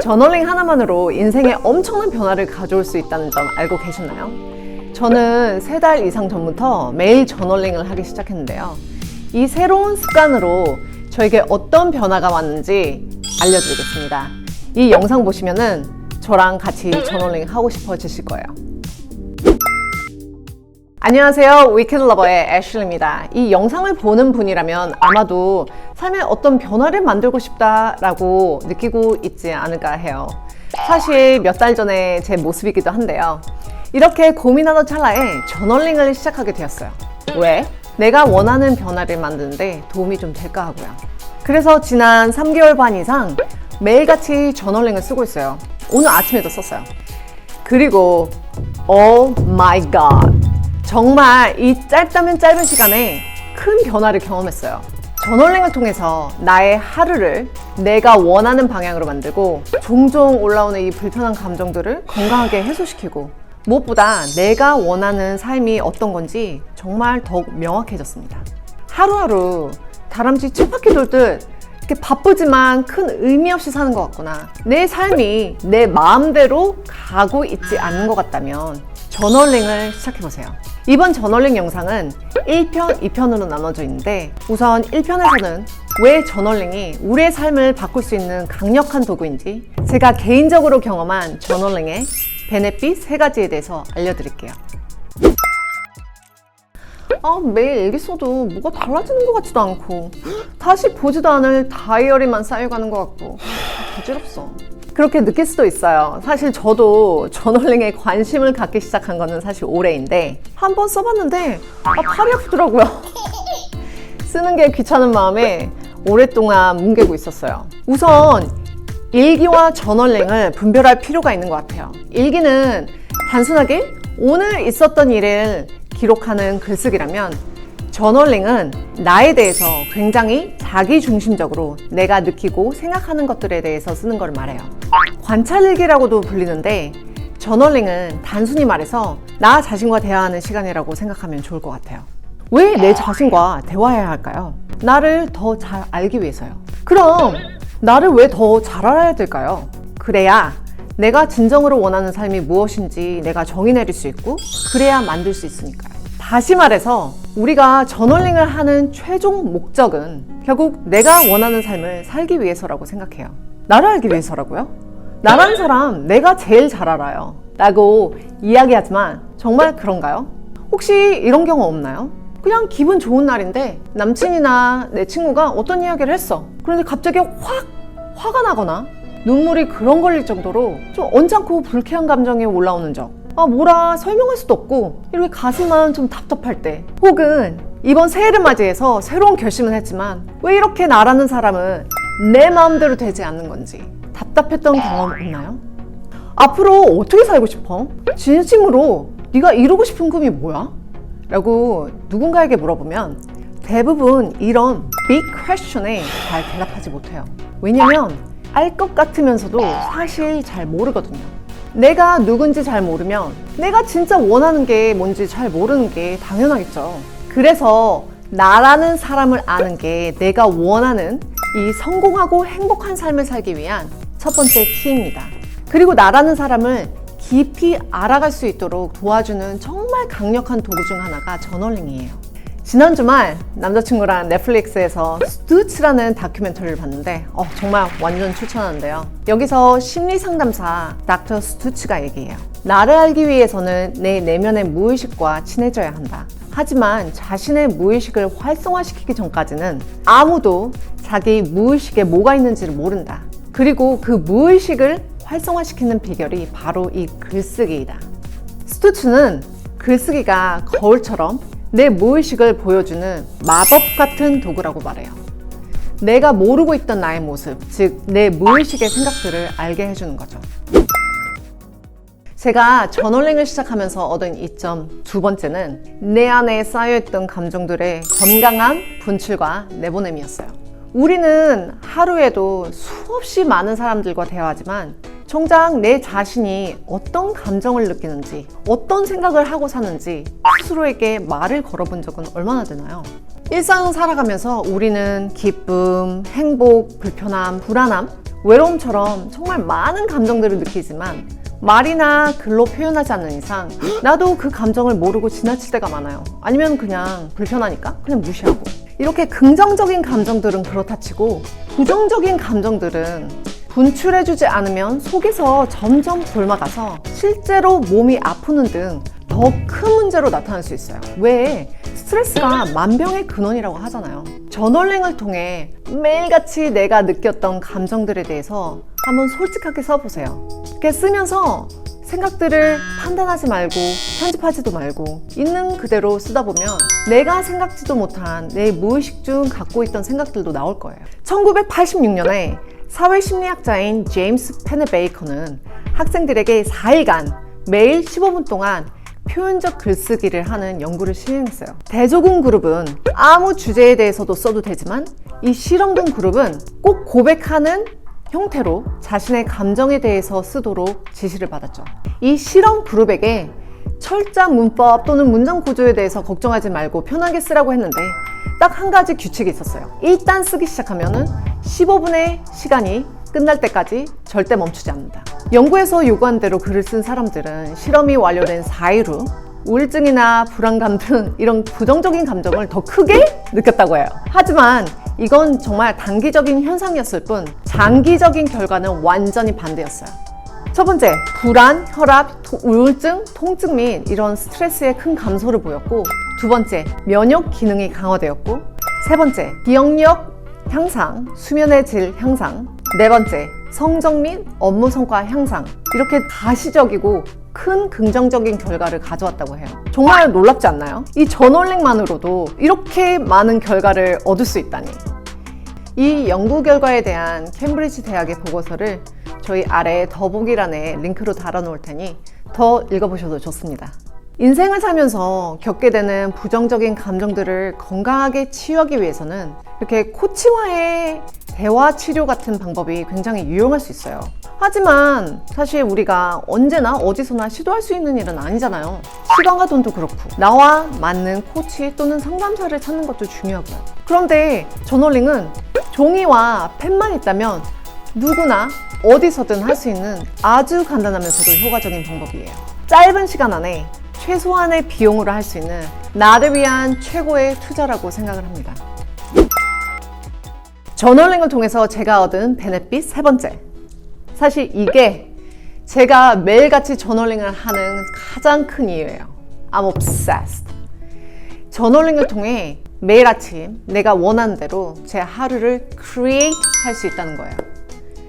저널링 하나만으로 인생에 엄청난 변화를 가져올 수 있다는 점 알고 계셨나요? 저는 3달 이상 전부터 매일 저널링을 하기 시작했는데요. 이 새로운 습관으로 저에게 어떤 변화가 왔는지 알려드리겠습니다. 이 영상 보시면은 저랑 같이 저널링 하고 싶어지실 거예요. 안녕하세요. 위켄드 러버의 애슐리입니다. 이 영상을 보는 분이라면 아마도 삶에 어떤 변화를 만들고 싶다라고 느끼고 있지 않을까 해요. 사실 몇 달 전에 제 모습이기도 한데요. 이렇게 고민하던 찰나에 저널링을 시작하게 되었어요. 왜? 내가 원하는 변화를 만드는데 도움이 좀 될까 하고요. 그래서 지난 3개월 반 이상 매일같이 저널링을 쓰고 있어요. 오늘 아침에도 썼어요. 그리고 Oh my God! 정말 이 짧다면 짧은 시간에 큰 변화를 경험했어요. 저널링을 통해서 나의 하루를 내가 원하는 방향으로 만들고 종종 올라오는 이 불편한 감정들을 건강하게 해소시키고 무엇보다 내가 원하는 삶이 어떤 건지 정말 더욱 명확해졌습니다. 하루하루 다람쥐 쳇바퀴 돌듯 이렇게 바쁘지만 큰 의미 없이 사는 것 같구나. 내 삶이 내 마음대로 가고 있지 않는 것 같다면 저널링을 시작해보세요. 이번 저널링 영상은 1편, 2편으로 나눠져 있는데 우선 1편에서는 왜 저널링이 우리의 삶을 바꿀 수 있는 강력한 도구인지 제가 개인적으로 경험한 저널링의 베네핏 3가지에 대해서 알려드릴게요. 매일 일기 써도 뭐가 달라지는 것 같지도 않고 다시 보지도 않을 다이어리만 쌓여가는 것 같고 부질없어. 그렇게 느낄 수도 있어요. 사실 저도 저널링에 관심을 갖기 시작한 거는 사실 올해인데 한번 써봤는데 팔이 아프더라고요. 쓰는 게 귀찮은 마음에 오랫동안 뭉개고 있었어요. 우선 일기와 저널링을 분별할 필요가 있는 것 같아요. 일기는 단순하게 오늘 있었던 일을 기록하는 글쓰기라면 저널링은 나에 대해서 굉장히 자기중심적으로 내가 느끼고 생각하는 것들에 대해서 쓰는 걸 말해요. 관찰일기라고도 불리는데 저널링은 단순히 말해서 나 자신과 대화하는 시간이라고 생각하면 좋을 것 같아요. 왜 내 자신과 대화해야 할까요? 나를 더 잘 알기 위해서요. 그럼 나를 왜 더 잘 알아야 될까요? 그래야 내가 진정으로 원하는 삶이 무엇인지 내가 정의 내릴 수 있고 그래야 만들 수 있으니까요. 다시 말해서 우리가 저널링을 하는 최종 목적은 결국 내가 원하는 삶을 살기 위해서라고 생각해요. 나를 알기 위해서라고요? 나라는 사람 내가 제일 잘 알아요 라고 이야기하지만 정말 그런가요? 혹시 이런 경우 없나요? 그냥 기분 좋은 날인데 남친이나 내 친구가 어떤 이야기를 했어. 그런데 갑자기 화가 나거나 눈물이 그렁거릴 정도로 좀 언짢고 불쾌한 감정이 올라오는 적. 뭐라 설명할 수도 없고 이렇게 가슴만 좀 답답할 때, 혹은 이번 새해를 맞이해서 새로운 결심을 했지만 왜 이렇게 나라는 사람은 내 마음대로 되지 않는 건지 답답했던 경험 없나요? 앞으로 어떻게 살고 싶어? 진심으로 네가 이루고 싶은 꿈이 뭐야? 라고 누군가에게 물어보면 대부분 이런 big question에 잘 대답하지 못해요. 왜냐면 알 것 같으면서도 사실 잘 모르거든요. 내가 누군지 잘 모르면 내가 진짜 원하는 게 뭔지 잘 모르는 게 당연하겠죠. 그래서 나라는 사람을 아는 게 내가 원하는 이 성공하고 행복한 삶을 살기 위한 첫 번째 키입니다. 그리고 나라는 사람을 깊이 알아갈 수 있도록 도와주는 정말 강력한 도구 중 하나가 저널링이에요. 지난 주말 남자친구랑 넷플릭스에서 스투츠라는 다큐멘터리를 봤는데 정말 완전 추천하는데요. 여기서 심리상담사 닥터 스투츠가 얘기해요. 나를 알기 위해서는 내 내면의 무의식과 친해져야 한다. 하지만 자신의 무의식을 활성화시키기 전까지는 아무도 자기 무의식에 뭐가 있는지를 모른다. 그리고 그 무의식을 활성화시키는 비결이 바로 이 글쓰기이다. 스투츠는 글쓰기가 거울처럼 내 무의식을 보여주는 마법 같은 도구라고 말해요. 내가 모르고 있던 나의 모습, 즉 내 무의식의 생각들을 알게 해주는 거죠. 제가 저널링을 시작하면서 얻은 이점 두 번째는 내 안에 쌓여있던 감정들의 건강한 분출과 내보냄이었어요. 우리는 하루에도 수없이 많은 사람들과 대화하지만 정작 내 자신이 어떤 감정을 느끼는지, 어떤 생각을 하고 사는지 스스로에게 말을 걸어본 적은 얼마나 되나요? 일상을 살아가면서 우리는 기쁨, 행복, 불편함, 불안함, 외로움처럼 정말 많은 감정들을 느끼지만 말이나 글로 표현하지 않는 이상 나도 그 감정을 모르고 지나칠 때가 많아요. 아니면 그냥 불편하니까 그냥 무시하고. 이렇게 긍정적인 감정들은 그렇다 치고 부정적인 감정들은 분출해주지 않으면 속에서 점점 곪아가서 실제로 몸이 아프는 등 더 큰 문제로 나타날 수 있어요. 왜? 스트레스가 만병의 근원이라고 하잖아요. 저널링을 통해 매일같이 내가 느꼈던 감정들에 대해서 한번 솔직하게 써보세요. 이렇게 쓰면서 생각들을 판단하지 말고 편집하지도 말고 있는 그대로 쓰다 보면 내가 생각지도 못한 내 무의식 중 갖고 있던 생각들도 나올 거예요. 1986년에 사회심리학자인 제임스 페네베이커는 학생들에게 4일간 매일 15분 동안 표현적 글쓰기를 하는 연구를 시행했어요. 대조군 그룹은 아무 주제에 대해서도 써도 되지만 이 실험군 그룹은 꼭 고백하는 형태로 자신의 감정에 대해서 쓰도록 지시를 받았죠. 이 실험 그룹에게 철자 문법 또는 문장 구조에 대해서 걱정하지 말고 편하게 쓰라고 했는데 딱 한 가지 규칙이 있었어요. 일단 쓰기 시작하면은 15분의 시간이 끝날 때까지 절대 멈추지 않는다. 연구에서 요구한 대로 글을 쓴 사람들은 실험이 완료된 4일 후 우울증이나 불안감 등 이런 부정적인 감정을 더 크게 느꼈다고 해요. 하지만 이건 정말 단기적인 현상이었을 뿐 장기적인 결과는 완전히 반대였어요. 첫 번째, 불안, 혈압, 우울증, 통증 및 이런 스트레스의 큰 감소를 보였고, 두 번째, 면역 기능이 강화되었고, 세 번째, 기억력 향상, 수면의 질 향상, 네 번째, 성적 및 업무 성과 향상. 이렇게 가시적이고 큰 긍정적인 결과를 가져왔다고 해요. 정말 놀랍지 않나요? 이 저널링만으로도 이렇게 많은 결과를 얻을 수 있다니. 이 연구 결과에 대한 캠브리지 대학의 보고서를 저희 아래 더보기란에 링크로 달아놓을 테니 더 읽어보셔도 좋습니다. 인생을 살면서 겪게 되는 부정적인 감정들을 건강하게 치유하기 위해서는 이렇게 코치와의 대화 치료 같은 방법이 굉장히 유용할 수 있어요. 하지만 사실 우리가 언제나 어디서나 시도할 수 있는 일은 아니잖아요. 시간과 돈도 그렇고 나와 맞는 코치 또는 상담사를 찾는 것도 중요하고요. 그런데 저널링은 종이와 펜만 있다면 누구나 어디서든 할 수 있는 아주 간단하면서도 효과적인 방법이에요. 짧은 시간 안에 최소한의 비용으로 할 수 있는 나를 위한 최고의 투자라고 생각을 합니다. 저널링을 통해서 제가 얻은 베네핏 세 번째. 사실 이게 제가 매일같이 저널링을 하는 가장 큰 이유예요. I'm obsessed. 저널링을 통해 매일 아침 내가 원하는 대로 제 하루를 create 할 수 있다는 거예요.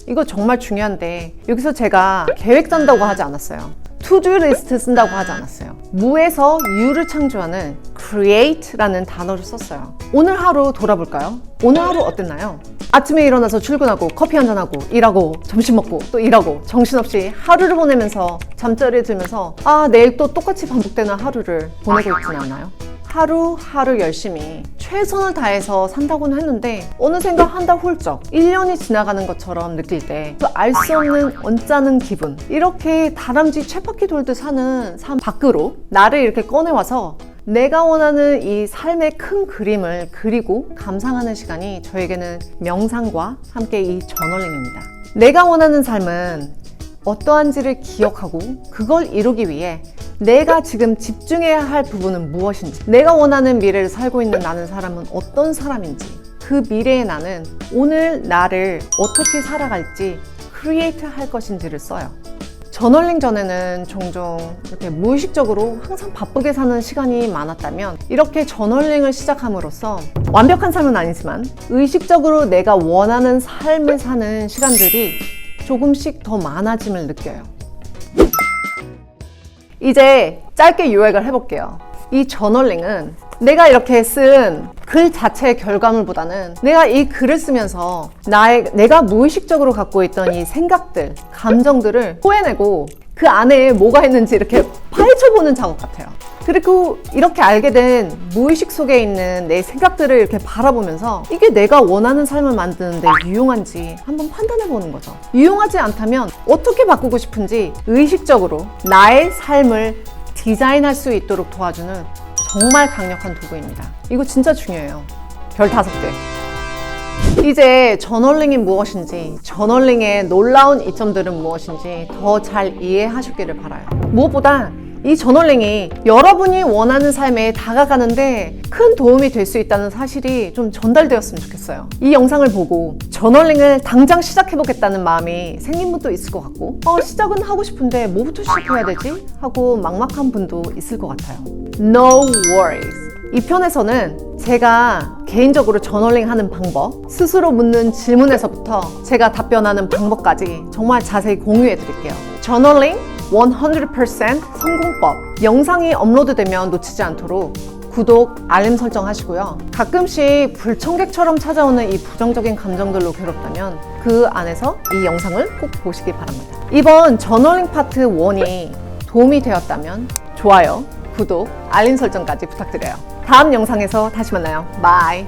이거 정말 중요한데 여기서 제가 계획 짠다고 하지 않았어요. 투두 리스트 쓴다고 하지 않았어요. 무에서 유를 창조하는 create라는 단어를 썼어요. 오늘 하루 돌아볼까요? 오늘 하루 어땠나요? 아침에 일어나서 출근하고 커피 한잔하고 일하고 점심 먹고 또 일하고 정신없이 하루를 보내면서 잠자리에 들면서 내일 또 똑같이 반복되는 하루를 보내고 있지는 않나요? 하루하루 열심히 최선을 다해서 산다고는 했는데 어느샌가 한 달 훌쩍 1년이 지나가는 것처럼 느낄 때 또 알 수 없는 언짢은 기분, 이렇게 다람쥐 쳇바퀴 돌듯 사는 삶 밖으로 나를 이렇게 꺼내와서 내가 원하는 이 삶의 큰 그림을 그리고 감상하는 시간이 저에게는 명상과 함께 이 저널링입니다. 내가 원하는 삶은 어떠한지를 기억하고 그걸 이루기 위해 내가 지금 집중해야 할 부분은 무엇인지, 내가 원하는 미래를 살고 있는 나는 사람은 어떤 사람인지, 그 미래의 나는 오늘 나를 어떻게 살아갈지 크리에이트 할 것인지를 써요. 저널링 전에는 종종 이렇게 무의식적으로 항상 바쁘게 사는 시간이 많았다면 이렇게 저널링을 시작함으로써 완벽한 삶은 아니지만 의식적으로 내가 원하는 삶을 사는 시간들이 조금씩 더 많아짐을 느껴요. 이제 짧게 요약을 해볼게요. 이 저널링은 내가 이렇게 쓴 글 자체의 결과물보다는 내가 이 글을 쓰면서 내가 무의식적으로 갖고 있던 이 생각들, 감정들을 토해내고 그 안에 뭐가 있는지 이렇게 파헤쳐보는 작업 같아요. 그리고 이렇게 알게 된 무의식 속에 있는 내 생각들을 이렇게 바라보면서 이게 내가 원하는 삶을 만드는데 유용한지 한번 판단해보는 거죠. 유용하지 않다면 어떻게 바꾸고 싶은지 의식적으로 나의 삶을 디자인할 수 있도록 도와주는 정말 강력한 도구입니다. 이거 진짜 중요해요. 별 5개. 이제 저널링이 무엇인지, 저널링의 놀라운 이점들은 무엇인지 더 잘 이해하셨기를 바라요. 무엇보다 이 저널링이 여러분이 원하는 삶에 다가가는데 큰 도움이 될 수 있다는 사실이 좀 전달되었으면 좋겠어요. 이 영상을 보고 저널링을 당장 시작해보겠다는 마음이 생긴 분도 있을 것 같고, 시작은 하고 싶은데 뭐부터 시작해야 되지? 하고 막막한 분도 있을 것 같아요. No worries. 이 편에서는 제가 개인적으로 저널링 하는 방법, 스스로 묻는 질문에서부터 제가 답변하는 방법까지 정말 자세히 공유해 드릴게요. 저널링 100% 성공법. 영상이 업로드되면 놓치지 않도록 구독, 알림 설정 하시고요. 가끔씩 불청객처럼 찾아오는 이 부정적인 감정들로 괴롭다면 그 안에서 이 영상을 꼭 보시기 바랍니다. 이번 저널링 파트 1이 도움이 되었다면 좋아요, 구독, 알림 설정까지 부탁드려요. 다음 영상에서 다시 만나요. 바이.